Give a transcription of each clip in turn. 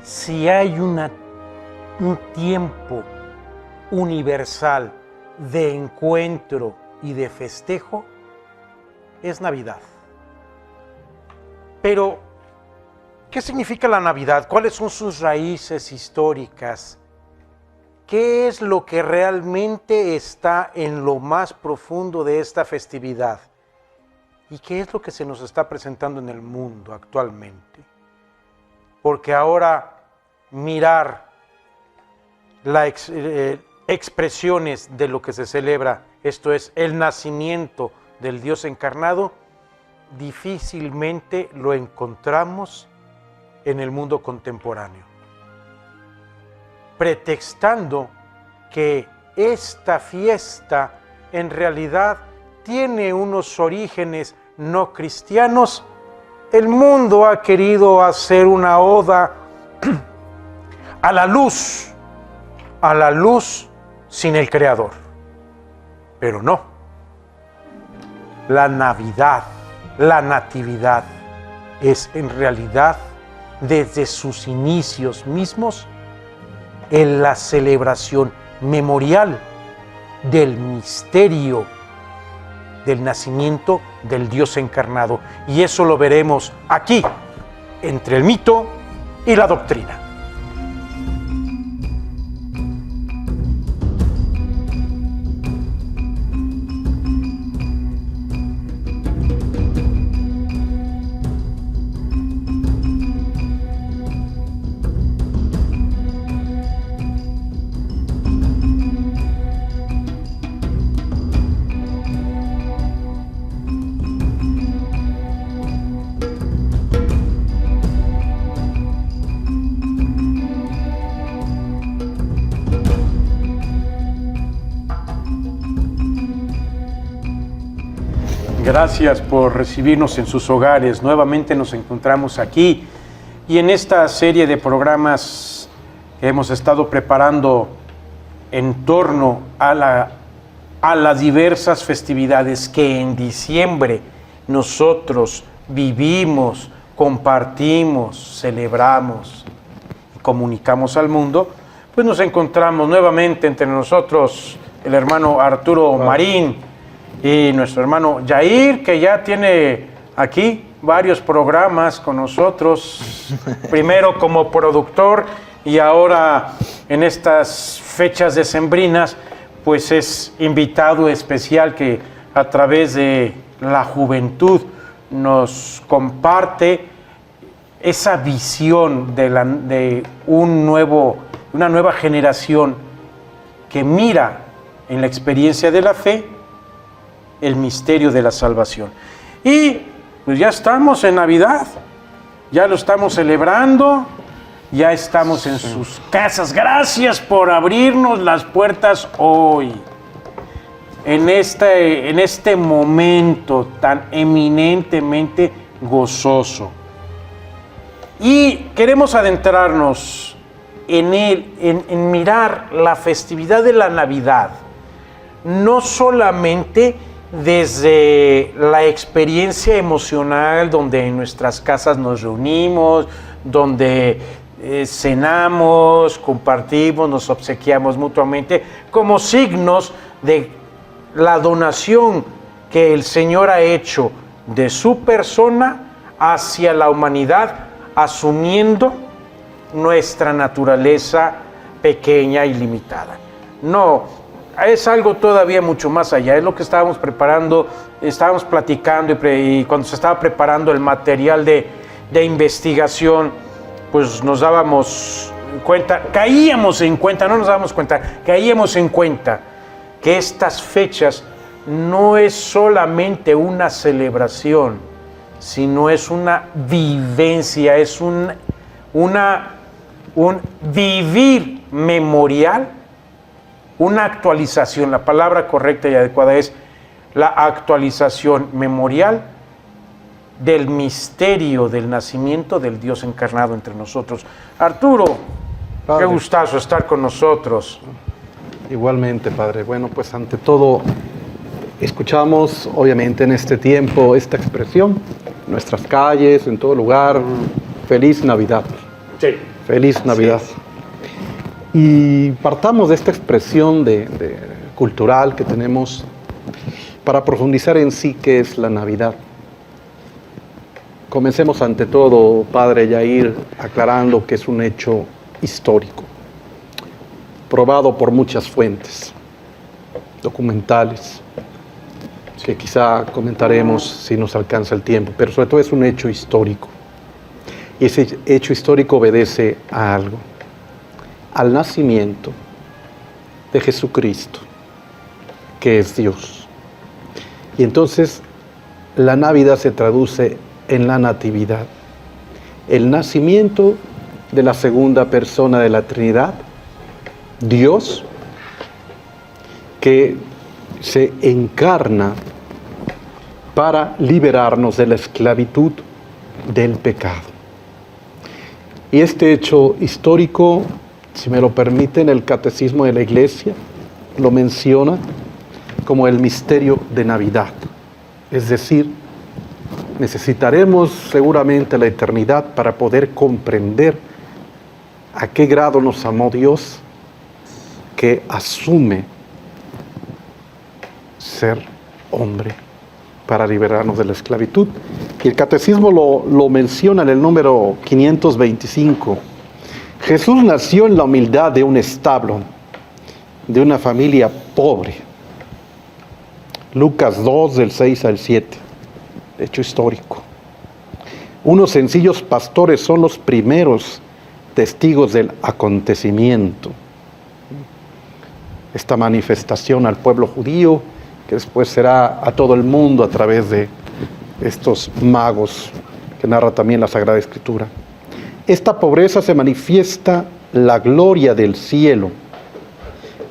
si hay un tiempo universal de encuentro y de festejo, es Navidad. Pero, ¿qué significa la Navidad? ¿Cuáles son sus raíces históricas? ¿Qué es lo que realmente está en lo más profundo de esta festividad? ¿Y qué es lo que se nos está presentando en el mundo actualmente? Porque ahora mirar las expresiones de lo que se celebra, esto es el nacimiento del Dios encarnado, difícilmente lo encontramos en el mundo contemporáneo, pretextando que esta fiesta en realidad tiene unos orígenes no cristianos. El mundo ha querido hacer una oda a la luz sin el Creador. Pero no. La Navidad, la Natividad, es en realidad, desde sus inicios mismos, en la celebración memorial del misterio del nacimiento del Dios encarnado. Y eso lo veremos aquí, entre el mito y la doctrina. Gracias por recibirnos en sus hogares. Nuevamente nos encontramos aquí y en esta serie de programas que hemos estado preparando en torno a las diversas festividades que en diciembre nosotros vivimos, compartimos, celebramos y comunicamos al mundo, pues nos encontramos nuevamente entre nosotros el hermano Arturo Marín y nuestro hermano Yair, que ya tiene aquí varios programas con nosotros, primero como productor y ahora en estas fechas decembrinas, pues es invitado especial que a través de la juventud nos comparte esa visión de una nueva generación que mira en la experiencia de la fe el misterio de la salvación. Y pues ya estamos en Navidad, ya lo estamos celebrando, ya estamos en sus casas. Gracias por abrirnos las puertas hoy, en este momento tan eminentemente gozoso. Y queremos adentrarnos en mirar la festividad de la Navidad, no solamente desde la experiencia emocional, donde en nuestras casas nos reunimos, donde cenamos, compartimos, nos obsequiamos mutuamente, como signos de la donación que el Señor ha hecho de su persona hacia la humanidad, asumiendo nuestra naturaleza pequeña y limitada. No, es algo todavía mucho más allá, es lo que estábamos preparando, estábamos platicando y cuando se estaba preparando el material de investigación, pues nos dábamos cuenta, caíamos en cuenta que estas fechas no es solamente una celebración, sino es una vivencia, es un vivir memorial, una actualización. La palabra correcta y adecuada es la actualización memorial del misterio del nacimiento del Dios encarnado entre nosotros. Arturo, Padre, qué gustazo estar con nosotros. Igualmente, Padre. Bueno, pues ante todo, escuchamos obviamente en este tiempo esta expresión, en nuestras calles, en todo lugar, feliz Navidad. Sí. Feliz Navidad. Y partamos de esta expresión cultural que tenemos para profundizar en sí qué es la Navidad. Comencemos ante todo, Padre Yair, aclarando que es un hecho histórico, probado por muchas fuentes documentales, que quizá comentaremos si nos alcanza el tiempo, pero sobre todo es un hecho histórico. Y ese hecho histórico obedece a algo, al nacimiento de Jesucristo, que es Dios. Y entonces la Navidad se traduce en la natividad, el nacimiento de la segunda persona de la Trinidad, Dios, que se encarna para liberarnos de la esclavitud del pecado. Y este hecho histórico, si me lo permiten, el Catecismo de la Iglesia lo menciona como el misterio de Navidad. Es decir, necesitaremos seguramente la eternidad para poder comprender a qué grado nos amó Dios, que asume ser hombre para liberarnos de la esclavitud. Y el Catecismo lo menciona en el número 525. Jesús nació en la humildad de un establo, de una familia pobre. Lucas 2, del 6 al 7. Hecho histórico. Unos sencillos pastores son los primeros testigos del acontecimiento. Esta manifestación al pueblo judío, que después será a todo el mundo a través de estos magos que narra también la Sagrada Escritura. Esta pobreza se manifiesta la gloria del cielo.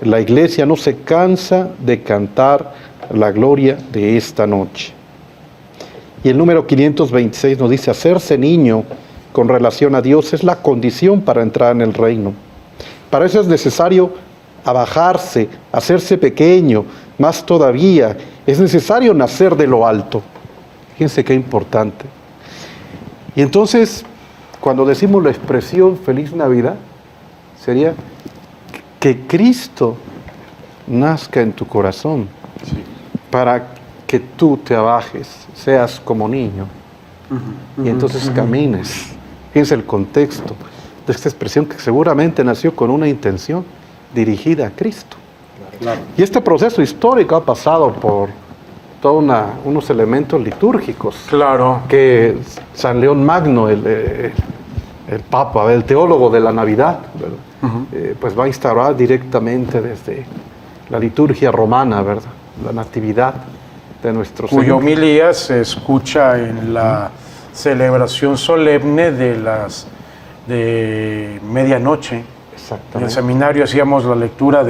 La Iglesia no se cansa de cantar la gloria de esta noche. Y el número 526 nos dice: hacerse niño con relación a Dios es la condición para entrar en el reino. Para eso es necesario abajarse, hacerse pequeño, más todavía, es necesario nacer de lo alto. Fíjense qué importante. Y entonces, cuando decimos la expresión Feliz Navidad, sería que Cristo nazca en tu corazón, sí, para que tú te abajes, seas como niño, y entonces camines. Fíjense el contexto de esta expresión que seguramente nació con una intención dirigida a Cristo. Claro. Y este proceso histórico ha pasado por todos unos elementos litúrgicos. Claro. Que San León Magno, el Papa, el teólogo de la Navidad, pues va a instaurar directamente desde la liturgia romana, ¿verdad? La natividad de nuestro Señor. Cuya homilía se escucha en la celebración solemne de medianoche. En el seminario hacíamos la lectura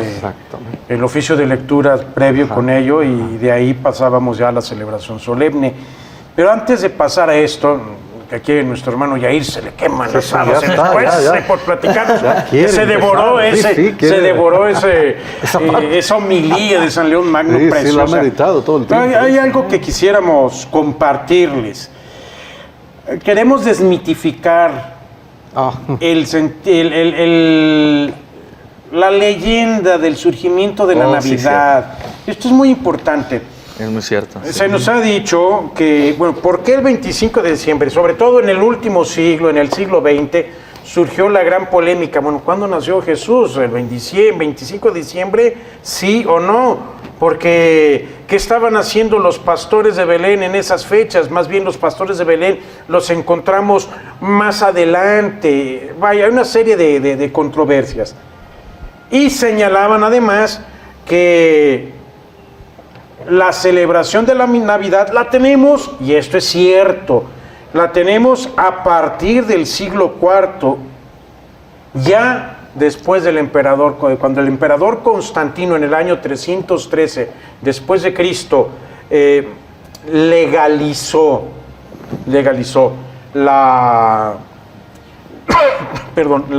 el oficio de lectura previo con ello, y de ahí pasábamos ya a la celebración solemne. Pero antes de pasar a esto, que aquí a nuestro hermano Yair se le queman las habas por platicar, se devoró esa homilía de San León Magno, preciosa. Sí, lo ha meditado todo el tiempo. Hay algo que quisiéramos compartirles. Queremos desmitificar la leyenda del surgimiento de la Navidad. Sí, esto es muy importante. Es muy cierto. Se nos ha dicho que, bueno, ¿por qué el 25 de diciembre? Sobre todo en el último siglo, en el siglo XX, surgió la gran polémica. Bueno, ¿cuándo nació Jesús? ¿El 25 de diciembre? ¿Sí o no? Porque, ¿qué estaban haciendo los pastores de Belén en esas fechas? Más bien los pastores de Belén los encontramos más adelante. Vaya, hay una serie de controversias. Y señalaban además que la celebración de la Navidad la tenemos, y esto es cierto, la tenemos a partir del siglo IV, ya después del emperador, cuando el emperador Constantino en el año 313 después de Cristo legalizó la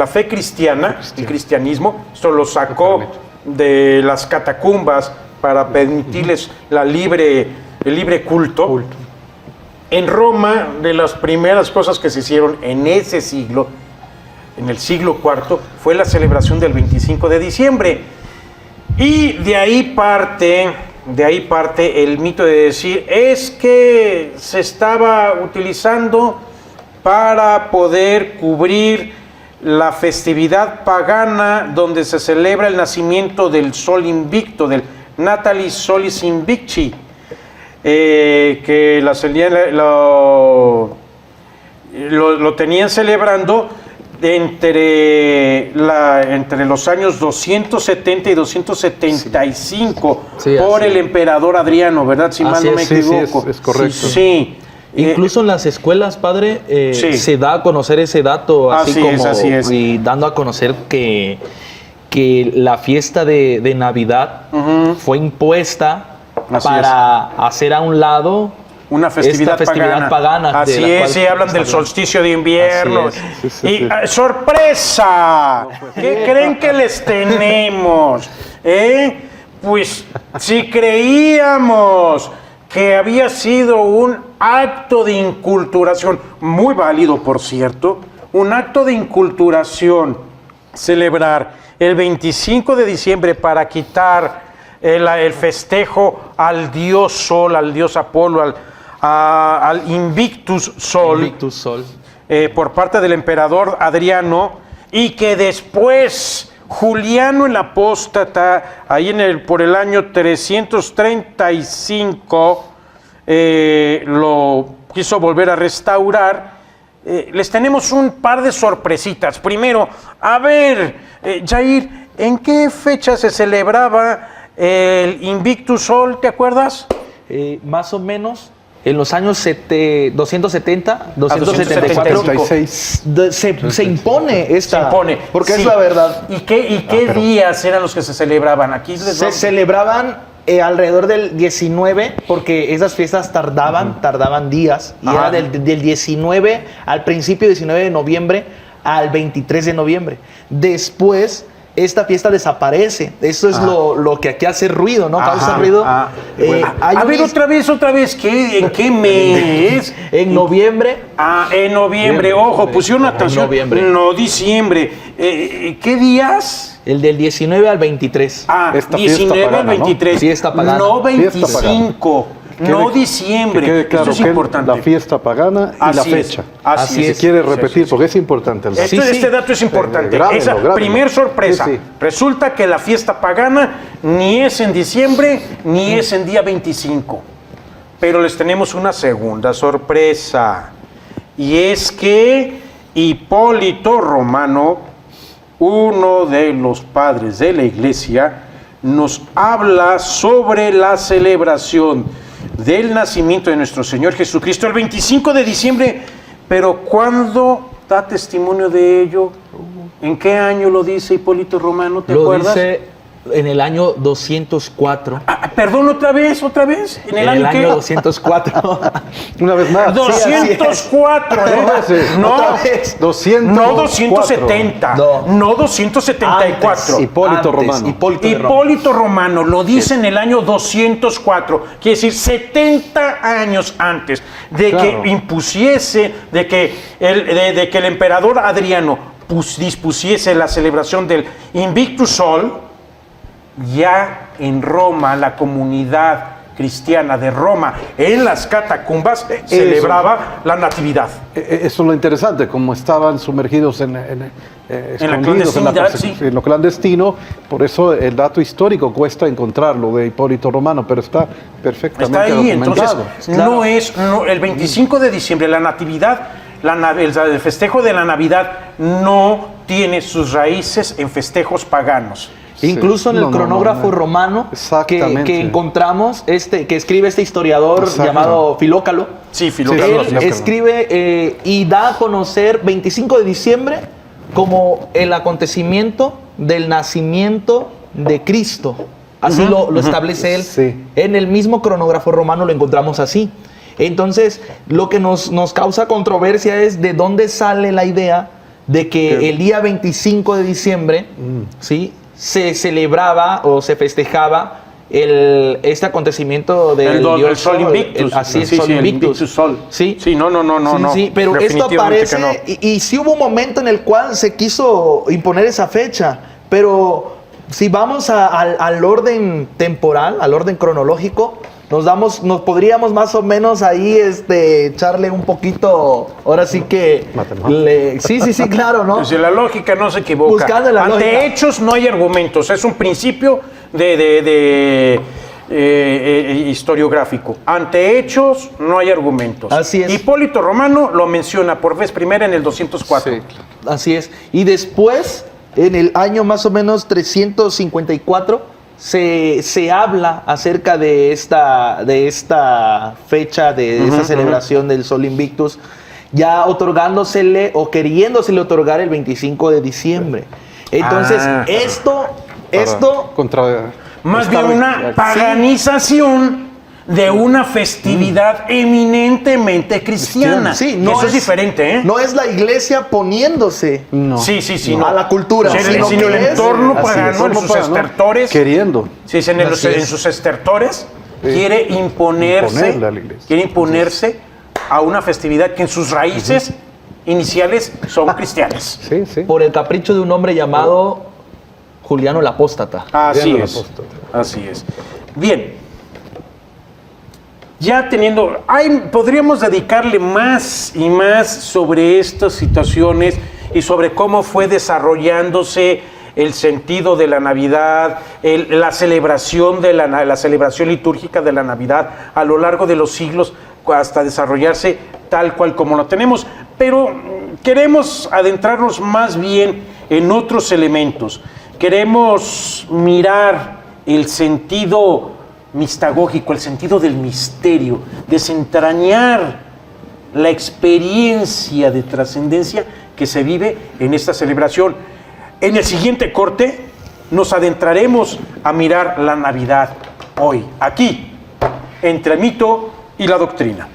fe cristiana, el cristianismo. Esto lo sacó de las catacumbas para permitirles el libre culto. En Roma, de las primeras cosas que se hicieron en ese siglo en el siglo IV, fue la celebración del 25 de diciembre. Y de ahí parte el mito de decir, es que se estaba utilizando para poder cubrir la festividad pagana donde se celebra el nacimiento del Sol Invicto, del Natalis Solis Invicti, que lo tenían celebrando entre los años 270 y 275 por el emperador Adriano, ¿verdad? Si mal no me equivoco. Sí, es correcto. Sí. Incluso en las escuelas, padre, se da a conocer ese dato, así es. Y dando a conocer que la fiesta de Navidad fue impuesta para hacer a un lado una festividad pagana. Así es, sí, hablan del solsticio de invierno. Y ¡sorpresa! ¿Qué creen que les tenemos? Pues si creíamos que había sido un acto de inculturación, muy válido por cierto, un acto de inculturación, celebrar el 25 de diciembre para quitar el festejo al dios Sol, al dios Apolo, al Invictus Sol, por parte del emperador Adriano, y que después Juliano el Apóstata, ahí por el año 335, lo quiso volver a restaurar. Les tenemos un par de sorpresitas. Primero, a ver, Jair, ¿en qué fecha se celebraba el Invictus Sol? ¿Te acuerdas? Más o menos en los años 270, 274, se impone esta. Se impone. Porque es la verdad. ¿Y qué días eran los que se celebraban? Aquí se celebraban alrededor del 19, porque esas fiestas tardaban días. Y era del 19 al principio, 19 de noviembre al 23 de noviembre. Después, esta fiesta desaparece. Eso es lo que aquí hace ruido, ¿no? Causa ruido. A ver, otra vez, ¿en qué mes? En noviembre. En noviembre, ojo, pusieron atención. No, diciembre. ¿Qué días? El del 19 al 23. 19 al 23. Fiesta pagana. No 25. No diciembre. Que quede claro, esto es importante. La fiesta pagana y la fecha. Así es. Si quiere repetir, porque es importante. Este dato es importante. Esa primer sorpresa. Resulta que la fiesta pagana ni es en diciembre, ni es en día 25. Pero les tenemos una segunda sorpresa. Y es que Hipólito Romano, uno de los padres de la Iglesia, nos habla sobre la celebración del nacimiento de nuestro Señor Jesucristo el 25 de diciembre, pero ¿cuándo da testimonio de ello? ¿En qué año lo dice Hipólito Romano? ¿Te acuerdas? Lo dice en el año 204. Perdón, otra vez. ¿En el año qué? 204. Una vez más. 204, No, 270. No 274. Hipólito Romano. Lo dice en el año 204. Quiere decir 70 años antes de que impusiese, de que el emperador Adriano dispusiese la celebración del Invictus Sol. Ya en Roma, la comunidad cristiana de Roma, en las catacumbas, celebraba la Natividad. Eso es lo interesante, como estaban sumergidos en lo clandestino, por eso el dato histórico cuesta encontrarlo de Hipólito Romano, pero está perfectamente documentado. Entonces, el 25 de diciembre, la Natividad, el festejo de la Navidad no tiene sus raíces en festejos paganos. Incluso en el cronógrafo romano que encontramos, que escribe este historiador llamado Filócalo. Sí, Filócalo. Él escribe y da a conocer 25 de diciembre como el acontecimiento del nacimiento de Cristo. Así lo establece él. Sí. En el mismo cronógrafo romano lo encontramos así. Entonces, lo que nos causa controversia es de dónde sale la idea de que el día 25 de diciembre, ¿sí?, se celebraba o se festejaba este acontecimiento del dios el Sol Invictus. así es, Sí, Sol sí, el Invictus. Invictus Sol. Sí. Sí, no. Sí, pero esto Definitivamente aparece que no. y sí hubo un momento en el cual se quiso imponer esa fecha, pero si vamos al orden temporal, al orden cronológico, nos podríamos más o menos ahí echarle un poquito, ahora sí que... Sí, claro, ¿no? Pues la lógica no se equivoca. Buscando la Ante lógica. hechos no hay argumentos. Es un principio historiográfico. Ante hechos no hay argumentos. Así es. Hipólito Romano lo menciona por vez primera en el 204. Sí. Así es. Y después, en el año más o menos 354, se habla acerca de esta fecha, de esta celebración del Sol Invictus, ya otorgándosele o queriéndosele otorgar el 25 de diciembre. Entonces, esto Más bien una paganización de una festividad eminentemente cristiana. Sí, Eso es diferente, ¿eh? No es la iglesia poniéndose No. Sí, a la cultura, Sino el que entorno así es, pagano, en sus estertores. Queriendo. Sí, en sus estertores quiere Imponerle a la iglesia. quiere imponerse a una festividad que en sus raíces iniciales son cristianas. Sí. por el capricho de un hombre llamado Juliano el Apóstata. Así Juliano el es. Apóstol. Así es. Bien. Ya podríamos dedicarle más y más sobre estas situaciones y sobre cómo fue desarrollándose el sentido de la Navidad, la celebración la celebración litúrgica de la Navidad a lo largo de los siglos hasta desarrollarse tal cual como lo tenemos. Pero queremos adentrarnos más bien en otros elementos. Queremos mirar el sentido mistagógico, el sentido del misterio, desentrañar la experiencia de trascendencia que se vive en esta celebración. En el siguiente corte nos adentraremos a mirar la Navidad hoy, aquí, entre el mito y la doctrina.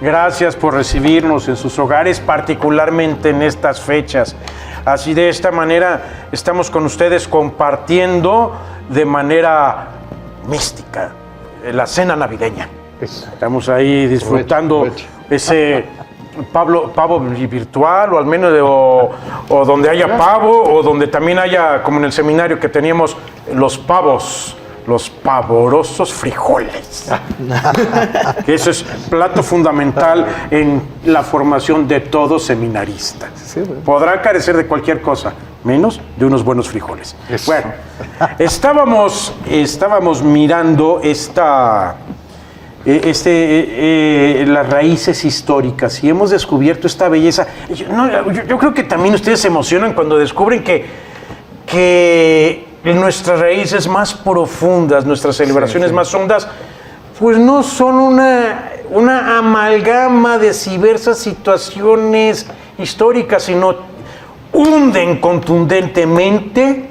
Gracias por recibirnos en sus hogares, particularmente en estas fechas. Así de esta manera estamos con ustedes compartiendo de manera mística la cena navideña. Estamos ahí disfrutando ese pavo virtual, o al menos o donde haya pavo, o donde también haya, como en el seminario que teníamos, los pavos. Los pavorosos frijoles. Que eso es plato fundamental en la formación de todo seminarista. Podrá carecer de cualquier cosa, menos de unos buenos frijoles. Eso. Bueno, estábamos mirando las raíces históricas y hemos descubierto esta belleza. Yo creo que también ustedes se emocionan cuando descubren que nuestras raíces más profundas, nuestras celebraciones más hondas, pues no son una amalgama de diversas situaciones históricas, sino hunden contundentemente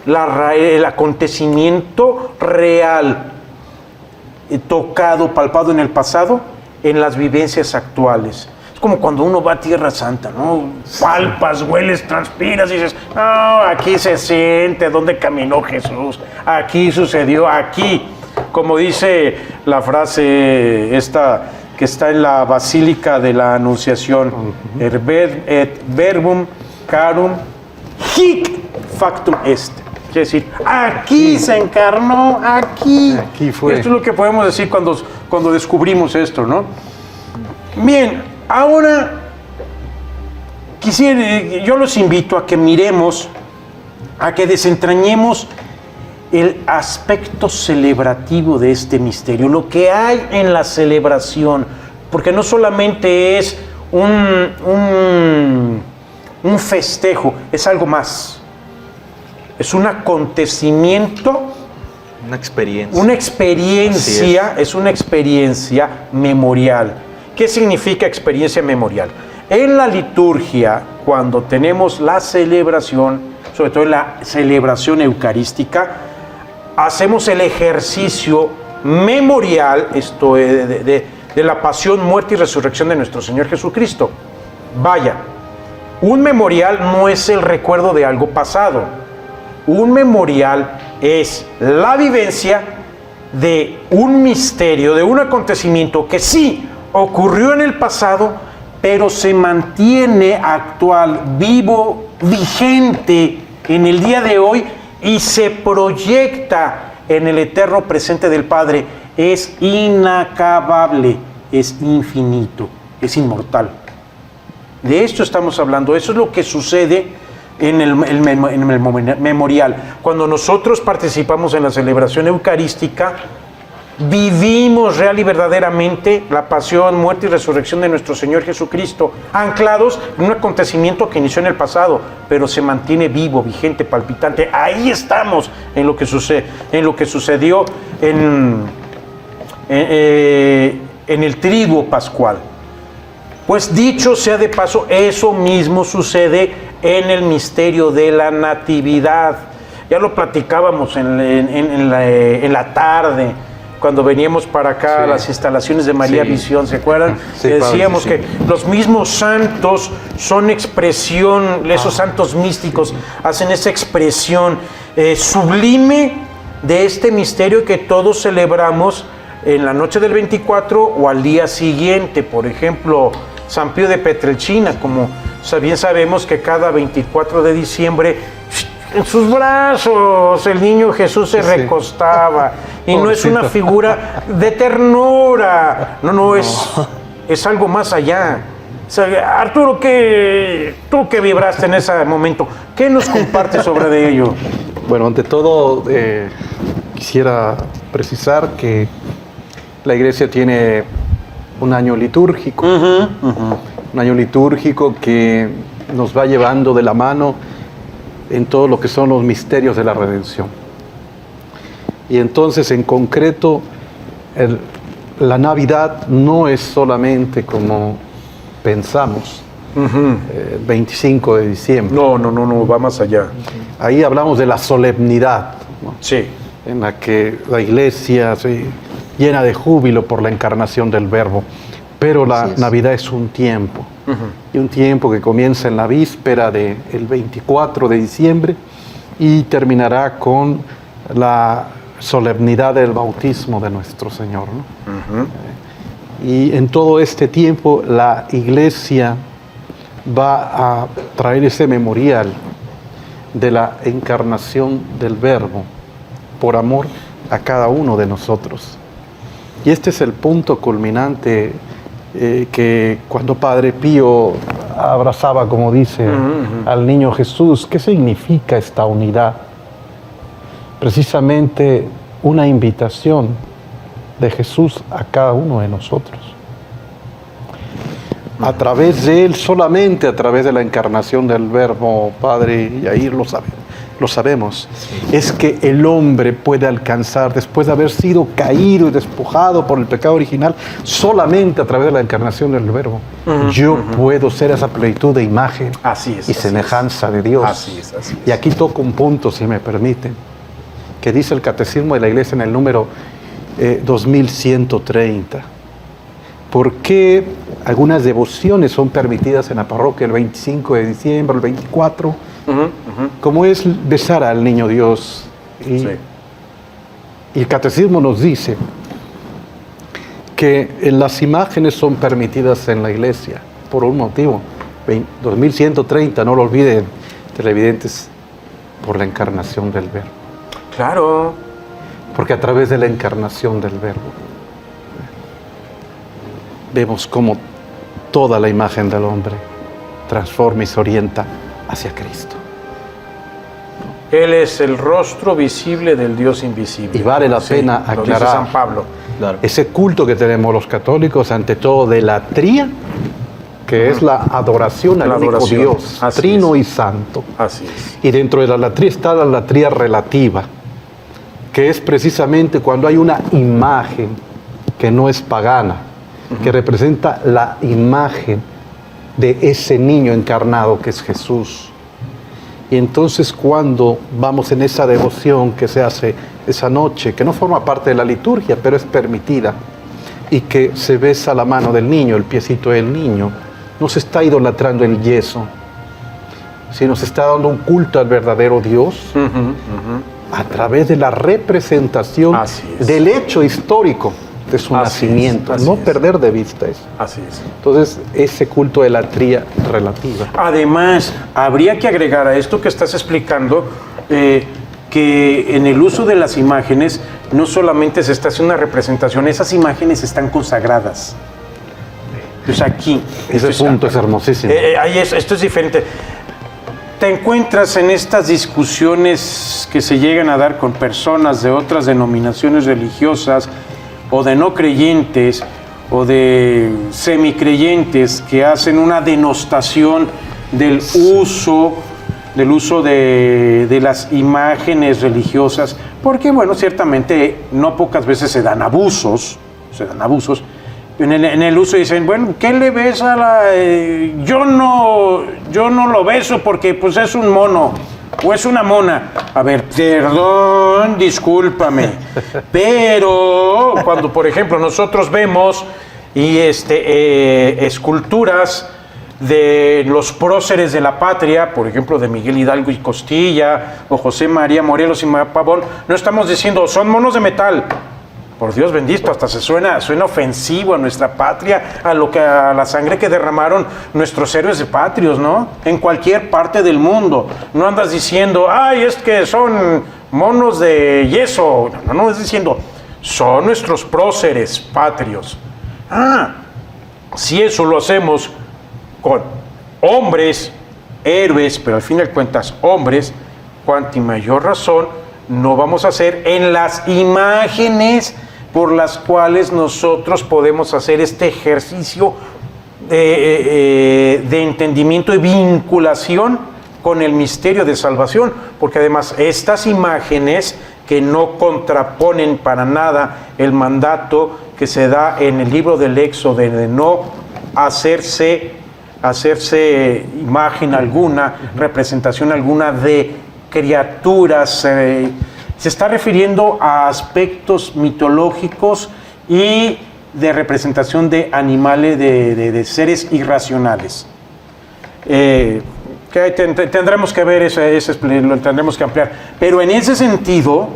el acontecimiento real, tocado, palpado en el pasado, en las vivencias actuales. Es como cuando uno va a Tierra Santa, ¿no? Palpas, hueles, transpiras y dices, no, aquí se siente, ¿dónde caminó Jesús? Aquí sucedió, aquí. Como dice la frase esta que está en la Basílica de la Anunciación, et verbum carum hic factum est. Quiere decir, aquí se encarnó, aquí. Aquí fue. Esto es lo que podemos decir cuando descubrimos esto, ¿no? Bien. Ahora, yo los invito a que miremos, a que desentrañemos el aspecto celebrativo de este misterio, lo que hay en la celebración, porque no solamente es un festejo, es algo más. Es un acontecimiento Una experiencia. Una experiencia, es una experiencia memorial. ¿Qué significa experiencia memorial? En la liturgia, cuando tenemos la celebración, sobre todo en la celebración eucarística, hacemos el ejercicio memorial, esto de la pasión, muerte y resurrección de nuestro Señor Jesucristo. Vaya, un memorial no es el recuerdo de algo pasado. Un memorial es la vivencia de un misterio, de un acontecimiento que sí ocurrió en el pasado, pero se mantiene actual, vivo, vigente en el día de hoy y se proyecta en el eterno presente del Padre. Es inacabable, es infinito, es inmortal. De esto estamos hablando. Eso es lo que sucede en el memorial. Cuando nosotros participamos en la celebración eucarística, vivimos real y verdaderamente la pasión, muerte y resurrección de nuestro Señor Jesucristo, anclados en un acontecimiento que inició en el pasado, pero se mantiene vivo, vigente, palpitante. Ahí estamos en lo que sucedió en el triduo pascual. Pues dicho sea de paso, eso mismo sucede en el misterio de la Natividad. Ya lo platicábamos en la tarde, cuando veníamos para acá a las instalaciones de María Visión, ¿se acuerdan? Sí, decíamos padre, sí. que los mismos santos son expresión, esos santos místicos hacen esa expresión sublime de este misterio que todos celebramos en la noche del 24 o al día siguiente. Por ejemplo, San Pío de Pietrelcina, como bien sabemos que cada 24 de diciembre en sus brazos el niño Jesús se recostaba, y no es una figura de ternura, no. Es algo más allá. O sea, Arturo, tú que vibraste en ese momento, ¿qué nos compartes sobre de ello? Bueno, ante todo, quisiera precisar que la Iglesia tiene un año litúrgico, un año litúrgico que nos va llevando de la mano en todo lo que son los misterios de la redención. Y entonces, en concreto, la Navidad no es solamente como pensamos, el 25 de diciembre. No, va más allá. Ahí hablamos de la solemnidad, ¿no? Sí. En la que la Iglesia se llena de júbilo por la encarnación del Verbo. Pero la Navidad es un tiempo, y un tiempo que comienza en la víspera del 24 de diciembre y terminará con la solemnidad del bautismo de nuestro Señor, ¿no? Y en todo este tiempo la Iglesia va a traer ese memorial de la encarnación del Verbo por amor a cada uno de nosotros. Y este es el punto culminante que cuando Padre Pío abrazaba, como dice, al niño Jesús, ¿qué significa esta unidad? Precisamente una invitación de Jesús a cada uno de nosotros. A través de Él, solamente a través de la encarnación del Verbo, Padre, y ahí lo sabemos, es que el hombre puede alcanzar, después de haber sido caído y despojado por el pecado original, solamente a través de la encarnación del Verbo, yo puedo ser esa plenitud de imagen y semejanza de Dios. Así es. Y aquí toco un punto, si me permiten, que dice el Catecismo de la Iglesia en el número 2130. ¿Por qué algunas devociones son permitidas en la parroquia el 25 de diciembre, el 24? Como es besar al niño Dios. Y el Catecismo nos dice que las imágenes son permitidas en la Iglesia por un motivo. 2130, no lo olviden, televidentes, por la encarnación del Verbo. Claro. Porque a través de la encarnación del Verbo vemos cómo toda la imagen del hombre transforma y se orienta hacia Cristo. Él es el rostro visible del Dios invisible. Y vale la pena aclarar, lo dice San Pablo. Claro. Ese culto que tenemos los católicos, ante todo de la tría, que es la adoración al único Dios, trino y santo. Así es. Y dentro de la latría está la latría relativa, que es precisamente cuando hay una imagen que no es pagana, que representa la imagen de ese niño encarnado que es Jesús. Y entonces cuando vamos en esa devoción que se hace esa noche, que no forma parte de la liturgia, pero es permitida, y que se besa la mano del niño, el piecito del niño, no se está idolatrando el yeso, sino se está dando un culto al verdadero Dios a través de la representación del hecho histórico de su nacimiento. No perder de vista eso. Así es. Entonces, ese culto de la tría relativa. Además, habría que agregar a esto que estás explicando, que en el uso de las imágenes no solamente se está haciendo una representación, esas imágenes están consagradas. Pues aquí. Ese punto es hermosísimo. Esto es diferente. Te encuentras en estas discusiones que se llegan a dar con personas de otras denominaciones religiosas o de no creyentes o de semicreyentes que hacen una denostación del uso de las imágenes religiosas, porque bueno, ciertamente no pocas veces se dan abusos. En el uso dicen, bueno, ¿qué le besa a la...? Yo no lo beso porque pues es un mono o es una mona. A ver, perdón, discúlpame. Pero cuando, por ejemplo, nosotros vemos esculturas de los próceres de la patria, por ejemplo, de Miguel Hidalgo y Costilla, o José María Morelos y Pavón, no estamos diciendo, son monos de metal. Por Dios bendito, hasta se suena ofensivo a nuestra patria, a la sangre que derramaron nuestros héroes de patrios, ¿no? En cualquier parte del mundo. No andas diciendo, ay, es que son monos de yeso. No, es diciendo, son nuestros próceres patrios. Si eso lo hacemos con hombres, héroes, pero al fin de cuentas hombres, cuanti mayor razón no vamos a hacer en las imágenes por las cuales nosotros podemos hacer este ejercicio de entendimiento y vinculación con el misterio de salvación, porque además estas imágenes que no contraponen para nada el mandato que se da en el libro del Éxodo de no hacerse imagen alguna, representación alguna de criaturas, se está refiriendo a aspectos mitológicos y de representación de animales, de seres irracionales. Que tendremos que ver, lo tendremos que ampliar. Pero en ese sentido,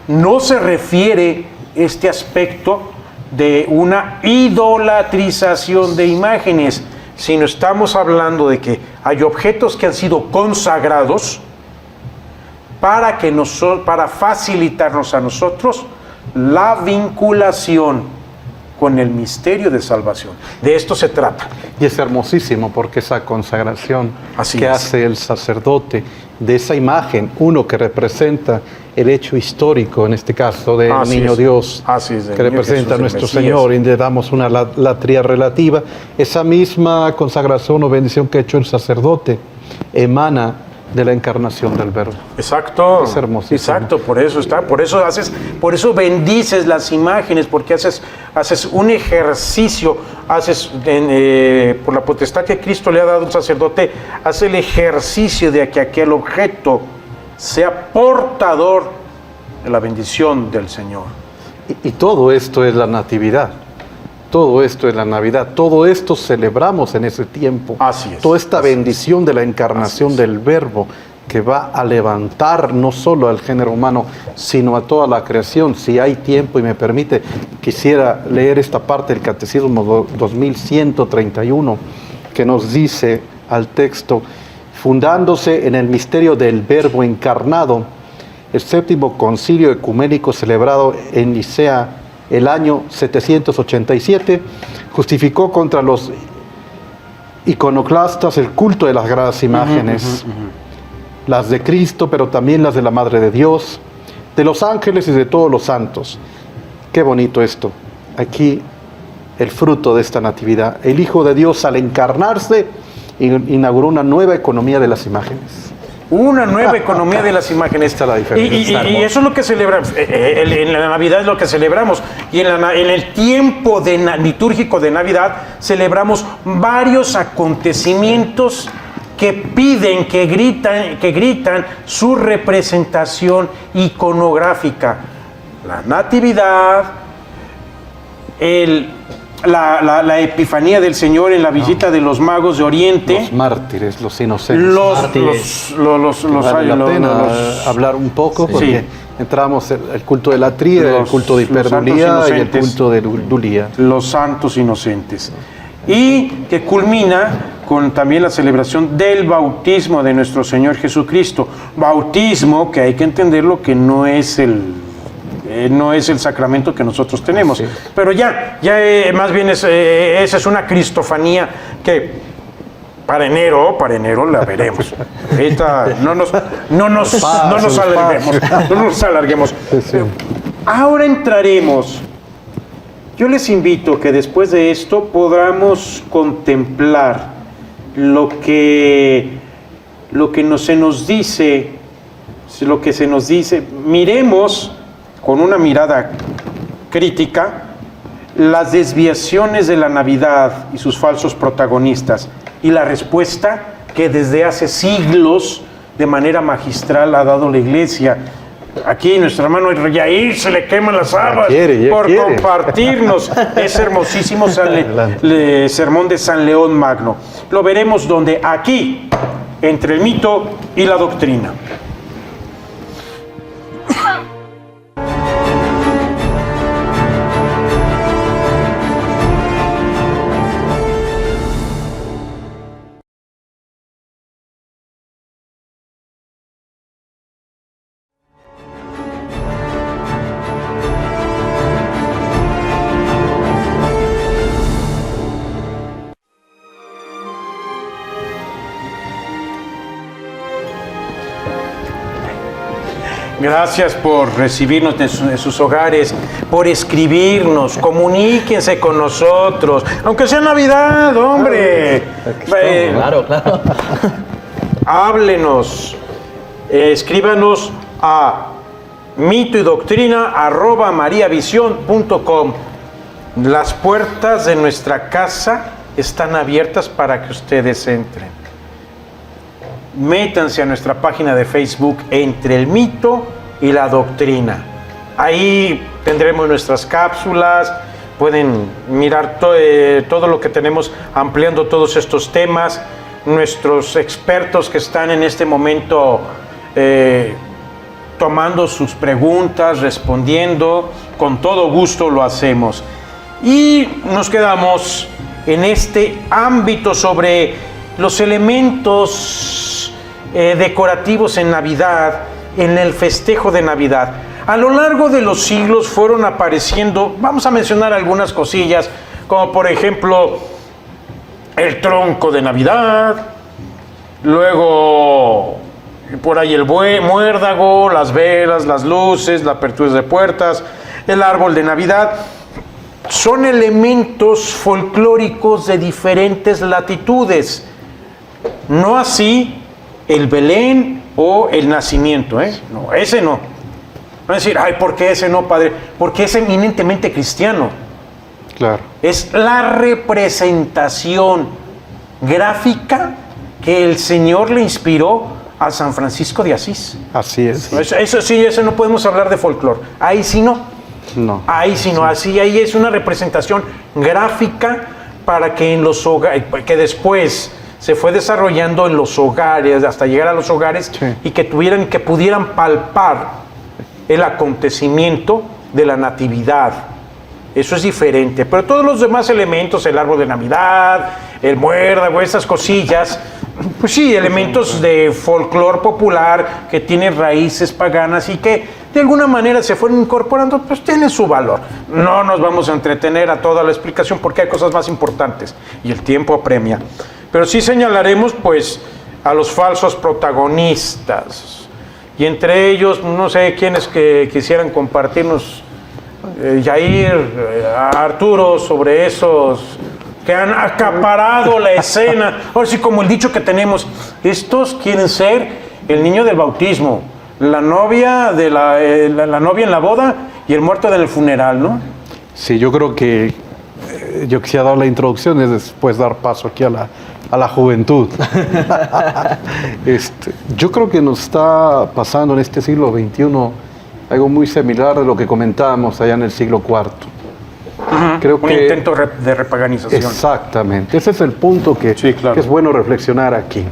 no se refiere este aspecto de una idolatrización de imágenes, sino estamos hablando de que hay objetos que han sido consagrados para facilitarnos a nosotros la vinculación con el misterio de salvación. De esto se trata. Y es hermosísimo porque esa consagración hace el sacerdote de esa imagen, uno que representa el hecho histórico, en este caso del niño Dios, que representa a nuestro Señor, y le damos una latría relativa. Esa misma consagración o bendición que ha hecho el sacerdote emana de la encarnación del Verbo. Exacto. Es hermosísimo. Exacto, por eso bendices las imágenes, porque haces un ejercicio, por la potestad que Cristo le ha dado al sacerdote, hace el ejercicio de que aquel objeto sea portador de la bendición del Señor. Y todo esto es la Natividad. Todo esto es la Navidad, todo esto celebramos en ese tiempo. Así es. Toda esta bendición de la encarnación del Verbo que va a levantar no solo al género humano, sino a toda la creación. Si hay tiempo y me permite, quisiera leer esta parte del Catecismo 2131 que nos dice al texto: fundándose en el misterio del Verbo encarnado, el séptimo concilio ecuménico celebrado en Nicea el año 787, justificó contra los iconoclastas el culto de las sagradas imágenes, las de Cristo, pero también las de la Madre de Dios, de los ángeles y de todos los santos. Qué bonito esto. Aquí el fruto de esta natividad. El Hijo de Dios, al encarnarse, inauguró una nueva economía de las imágenes. una nueva economía de las imágenes. Esta es la diferencia. Y eso es lo que celebramos. En la Navidad es lo que celebramos. Y en el tiempo litúrgico de Navidad celebramos varios acontecimientos que piden, que gritan su representación iconográfica. La Natividad, la Epifanía del Señor en la visita de los magos de Oriente. Los mártires, los inocentes. Vale la pena hablar un poco porque sí. entramos el culto de la tríada, el culto de Hiperdulía y el culto de Dulía. Los santos inocentes. Y que culmina con también la celebración del bautismo de nuestro Señor Jesucristo. Bautismo que hay que entenderlo que no es el sacramento que nosotros tenemos. Sí. Pero más bien esa es una cristofanía que para enero la veremos. Ahorita no nos alarguemos. Sí. Ahora entraremos. Yo les invito que después de esto podamos contemplar lo que se nos dice, miremos con una mirada crítica las desviaciones de la Navidad y sus falsos protagonistas y la respuesta que desde hace siglos de manera magistral ha dado la Iglesia. Aquí nuestro hermano Yair se le queman las habas por compartirnos ese hermosísimo sermón de San León Magno. Lo veremos aquí, entre el mito y la doctrina. Gracias por recibirnos en sus hogares, por escribirnos, comuníquense con nosotros, aunque sea Navidad, hombre. Claro. Háblenos, escríbanos a mitoydoctrina@mariavision.com. Las puertas de nuestra casa están abiertas para que ustedes entren. Métanse a nuestra página de Facebook Entre el Mito y la Doctrina. Ahí tendremos nuestras cápsulas, pueden mirar todo lo que tenemos ampliando todos estos temas. Nuestros expertos que están en este momento tomando sus preguntas, respondiendo, con todo gusto lo hacemos. Y nos quedamos en este ámbito sobre los elementos decorativos en Navidad, en el festejo de Navidad. A lo largo de los siglos fueron apareciendo, vamos a mencionar algunas cosillas, como por ejemplo el tronco de Navidad, luego por ahí el muérdago, las velas, las luces, la apertura de puertas, el árbol de Navidad. Son elementos folclóricos de diferentes latitudes. No así el Belén o el nacimiento, No, ese no. Van a decir, ¿por qué ese no, padre? Porque es eminentemente cristiano. Claro. Es la representación gráfica que el Señor le inspiró a San Francisco de Asís. Así es. Eso no podemos hablar de folclore. Ahí sí no. No. Ahí sí no. Ahí es una representación gráfica para que en los hogares, que después se fue desarrollando en los hogares, hasta llegar a los hogares, sí, y que pudieran palpar el acontecimiento de la Natividad. Eso es diferente. Pero todos los demás elementos, el árbol de Navidad, el muérdago, esas cosillas, pues sí, elementos de folclore popular que tienen raíces paganas y que de alguna manera se fueron incorporando, pues tienen su valor. No nos vamos a entretener a toda la explicación porque hay cosas más importantes y el tiempo apremia. Pero sí señalaremos, pues, a los falsos protagonistas. Y entre ellos, no sé quiénes que quisieran compartirnos, Yair, Arturo, sobre esos que han acaparado la escena. Ahora sí, como el dicho que tenemos, estos quieren ser el niño del bautismo, la novia de la novia en la boda y el muerto en el funeral, ¿no? Sí, yo creo que yo quisiera dar la introducción y después dar paso aquí a la juventud. Yo creo que nos está pasando en este siglo XXI algo muy similar de lo que comentábamos allá en el siglo IV. Creo Un intento de repaganización. Exactamente, ese es el punto que, Sí, claro. que es bueno reflexionar aquí.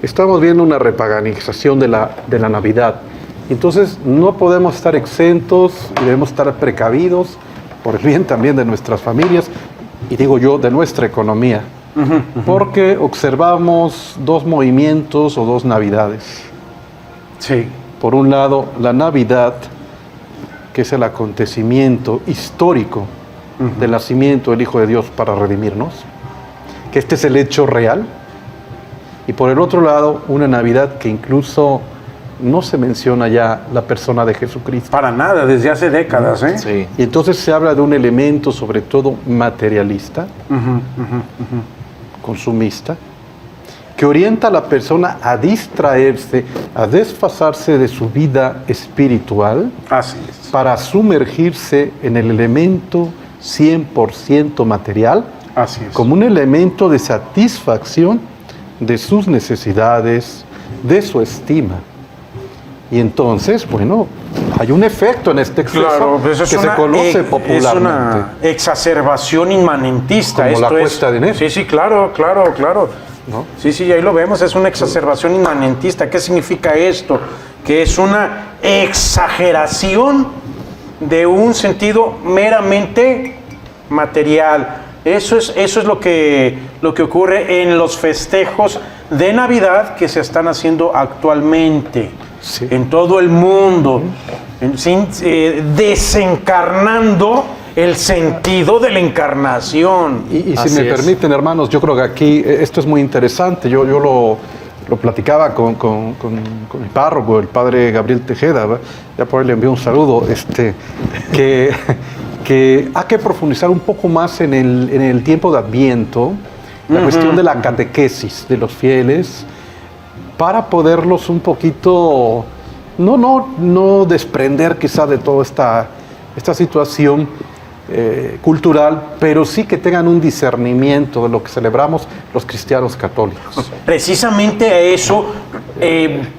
Estamos viendo una repaganización de la Navidad. Entonces no podemos estar exentos y debemos estar precavidos por el bien también de nuestras familias y digo yo, de nuestra economía. Porque observamos dos movimientos o dos Navidades. Sí. Por un lado, la Navidad, que es el acontecimiento histórico del nacimiento del Hijo de Dios para redimirnos, que este es el hecho real. Y por el otro lado, una Navidad que incluso no se menciona ya la persona de Jesucristo. Para nada, desde hace décadas, ¿eh? Sí. Y entonces se habla de un elemento sobre todo materialista, consumista, que orienta a la persona a distraerse, a desfasarse de su vida espiritual Así es. para sumergirse en el elemento 100% material Así es. como un elemento de satisfacción de sus necesidades, de su estima. Y entonces, bueno, hay un efecto en este exceso Claro, pues que se conoce popularmente. Es una exacerbación inmanentista. Como la Esto cuesta de dinero. Sí, sí, claro. ¿No? Sí, ahí lo vemos, es una exacerbación inmanentista. ¿Qué significa esto? Que es una exageración de un sentido meramente material. Eso es lo que ocurre en los festejos de Navidad que se están haciendo actualmente. Sí. En todo el mundo, desencarnando el sentido de la encarnación. Y si Así me es. permiten, hermanos, yo creo que aquí esto es muy interesante. Yo lo platicaba con mi párroco, el padre Gabriel Tejeda, ¿verdad? Ya por ahí le envío un saludo, que hay que profundizar un poco más en el tiempo de Adviento, la cuestión de la catequesis de los fieles, para poderlos un poquito, no desprender quizá de toda esta situación cultural, pero sí que tengan un discernimiento de lo que celebramos los cristianos católicos. Precisamente a eso,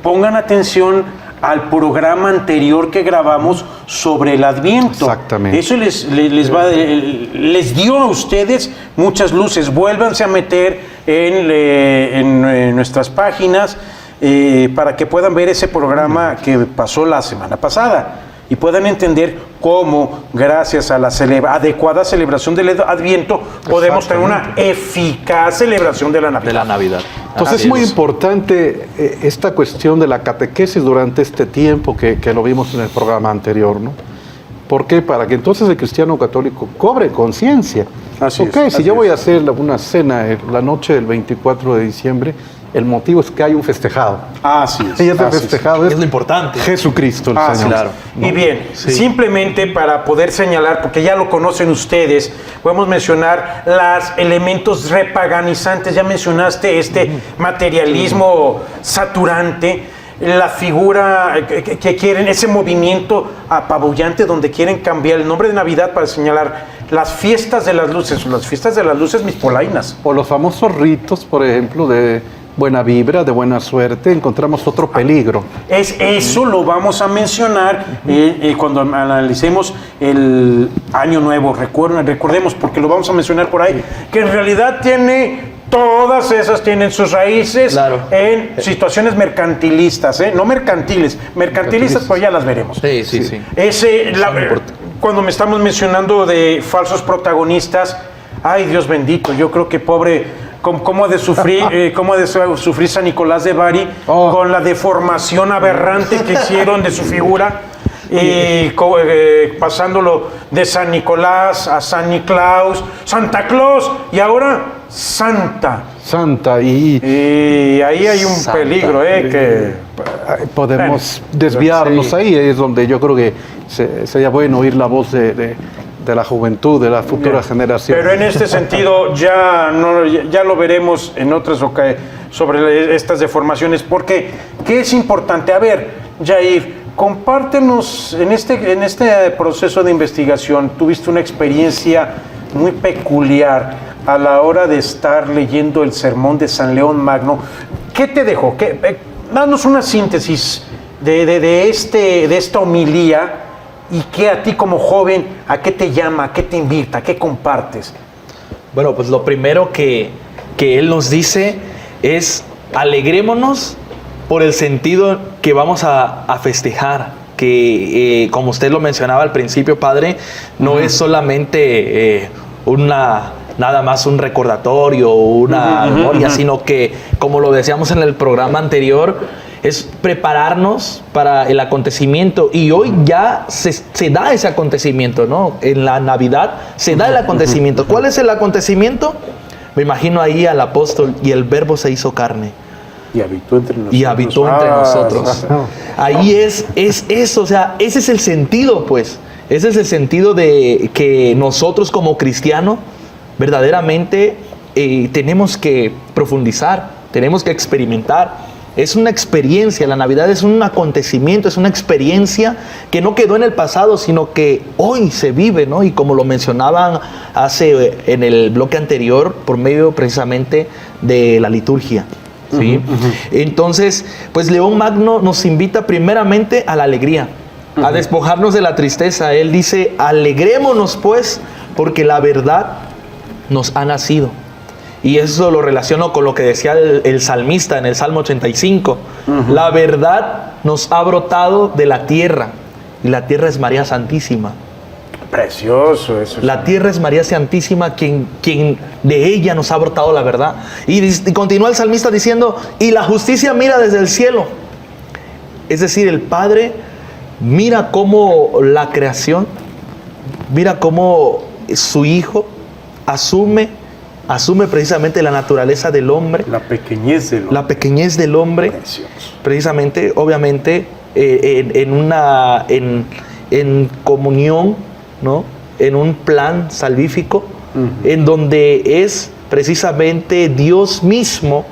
pongan atención al programa anterior que grabamos sobre el Adviento. Exactamente. Eso les dio a ustedes muchas luces. Vuélvanse a meter en nuestras páginas para que puedan ver ese programa que pasó la semana pasada y puedan entender cómo, gracias a la adecuada celebración del Adviento, podemos tener una eficaz celebración de la Navidad. De la Navidad. Entonces Así es muy importante esta cuestión de la catequesis durante este tiempo que lo vimos en el programa anterior, ¿no? ¿Por qué? Para que entonces el cristiano católico cobre conciencia. Así es, Si así yo voy es. a hacer una cena la noche del 24 de diciembre, el motivo es que hay un festejado. Así es. Y ese así es. festejado Es lo importante. Jesucristo el Ah, Señor. sí, claro. Y bien, Sí. simplemente para poder señalar, porque ya lo conocen ustedes, podemos mencionar los elementos repaganizantes. Ya mencionaste este materialismo saturante, la figura que quieren, ese movimiento apabullante donde quieren cambiar el nombre de Navidad para señalar las fiestas de las luces mis polainas. O los famosos ritos, por ejemplo, de buena vibra, de buena suerte, encontramos otro peligro. Eso lo vamos a mencionar cuando analicemos el Año Nuevo. Recordemos, porque lo vamos a mencionar por ahí, que en realidad todas esas tienen sus raíces Claro. en situaciones mercantilistas, no mercantiles. Mercantilistas, pues ya las veremos. Sí. Cuando me estamos mencionando de falsos protagonistas, ay Dios bendito, yo creo que pobre, ¿cómo ha de sufrir San Nicolás de Bari con la deformación aberrante que hicieron de su figura? Y pasándolo de San Nicolás a San Niklaus, Santa Claus y ahora Santa. Y ahí hay un Santa. peligro, que podemos Bueno, desviarnos sí. ahí, es donde yo creo que sería bueno oír la voz de la juventud, de la futura generación. Pero en este sentido ya lo veremos en otras sobre estas deformaciones, porque ¿qué es importante? A ver, Jair, compártenos, en este proceso de investigación, tuviste una experiencia muy peculiar a la hora de estar leyendo el sermón de San León Magno. ¿Qué te dejó? Danos una síntesis de esta homilía y qué a ti como joven, ¿a qué te llama, a qué te invita, a qué compartes? Bueno, pues lo primero que él nos dice es alegrémonos por el sentido que vamos a festejar, que como usted lo mencionaba al principio, padre, no es solamente nada más un recordatorio o una memoria, sino que, como lo decíamos en el programa anterior, es prepararnos para el acontecimiento. Y hoy ya se da ese acontecimiento, ¿no? En la Navidad se da el acontecimiento. ¿Cuál es el acontecimiento? Me imagino ahí al apóstol, y el Verbo se hizo carne. Y habitó entre nosotros. Y habitó entre nosotros. Ahí es eso, o sea, ese es el sentido, pues. Ese es el sentido de que nosotros como cristianos verdaderamente tenemos que profundizar, tenemos que experimentar. Es una experiencia, la Navidad es un acontecimiento, es una experiencia que no quedó en el pasado, sino que hoy se vive, ¿no? Y como lo mencionaban en el bloque anterior, por medio precisamente de la liturgia, ¿sí? Entonces, pues León Magno nos invita primeramente a la alegría, a despojarnos de la tristeza. Él dice, alegrémonos pues, porque la verdad nos ha nacido. Y eso lo relaciono con lo que decía el salmista en el Salmo 85. La verdad nos ha brotado de la tierra, y la tierra es María Santísima. Precioso eso. La tierra es María Santísima, quien de ella nos ha brotado la verdad. Y continúa el salmista diciendo, y la justicia mira desde el cielo. Es decir, el Padre mira cómo la creación, mira cómo su Hijo asume precisamente la naturaleza del hombre. La pequeñez del hombre. La pequeñez del hombre. Precioso. Precisamente, obviamente, en comunión, ¿no? En un plan salvífico, en donde es precisamente Dios mismo,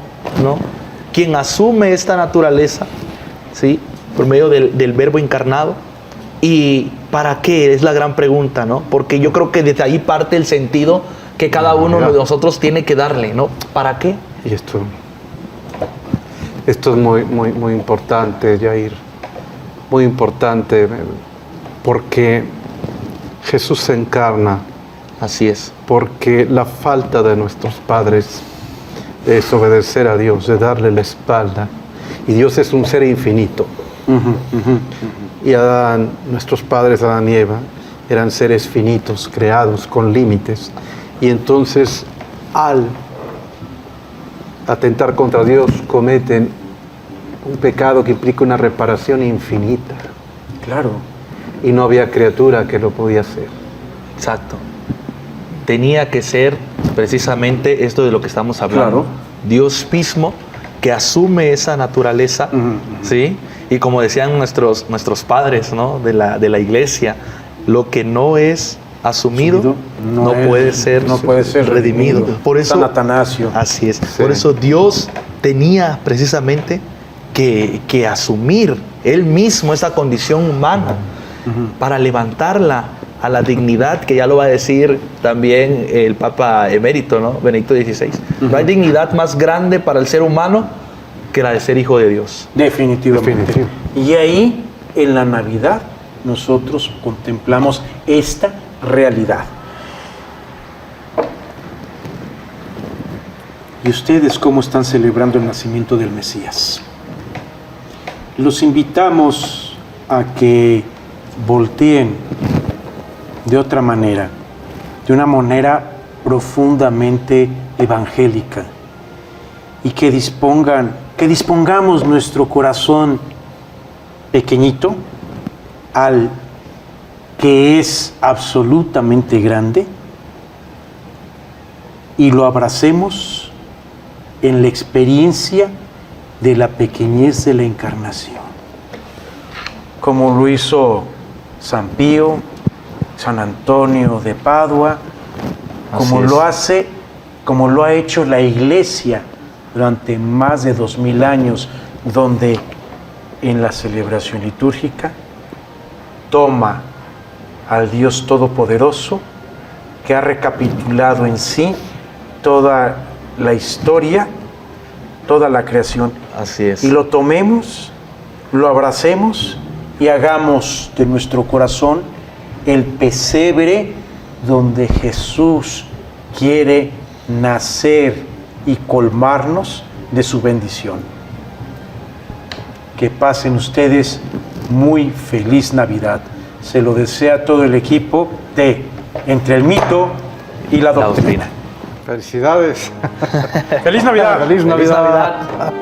¿no? Quien asume esta naturaleza, ¿sí? Por medio del Verbo encarnado. ¿Y para qué? Es la gran pregunta, ¿no? Porque yo creo que desde ahí parte el sentido que cada uno de nosotros tiene que darle, ¿no? ¿Para qué? Y esto es muy importante, Jair. Muy importante, porque Jesús se encarna. Así es. Porque la falta de nuestros padres de desobedecer a Dios, de darle la espalda. Y Dios es un ser infinito. Y Adán, nuestros padres, Adán y Eva, eran seres finitos, creados con límites. Y entonces, al atentar contra Dios, cometen un pecado que implica una reparación infinita. Claro. Y no había criatura que lo podía hacer. Exacto. Tenía que ser precisamente esto de lo que estamos hablando. Claro. Dios mismo que asume esa naturaleza, ¿sí? Y como decían nuestros padres, ¿no? de la iglesia, lo que no es asumido no puede ser redimido. Por eso, San Atanasio. Así es. Sí. Por eso Dios tenía precisamente que asumir Él mismo esa condición humana para levantarla a la dignidad, que ya lo va a decir también el Papa emérito, ¿no? Benedicto XVI. No hay dignidad más grande para el ser humano que la de ser hijo de Dios. Definitivamente. Y ahí, en la Navidad, nosotros contemplamos esta realidad. ¿Y ustedes cómo están celebrando el nacimiento del Mesías? Los invitamos a que volteen de otra manera, de una manera profundamente evangélica, y que dispongamos nuestro corazón pequeñito al que es absolutamente grande, y lo abracemos en la experiencia de la pequeñez de la encarnación, como lo hizo San Pío, San Antonio de Padua, como lo ha hecho la Iglesia durante más de 2000 años, donde en la celebración litúrgica toma al Dios Todopoderoso, que ha recapitulado en sí toda la historia, toda la creación. Así es. Y lo tomemos, lo abracemos y hagamos de nuestro corazón el pesebre donde Jesús quiere nacer y colmarnos de su bendición. Que pasen ustedes muy feliz Navidad. Se lo desea todo el equipo de Entre el Mito y la Doctrina. Felicidades. ¡Feliz Navidad! Feliz Feliz Navidad. Navidad.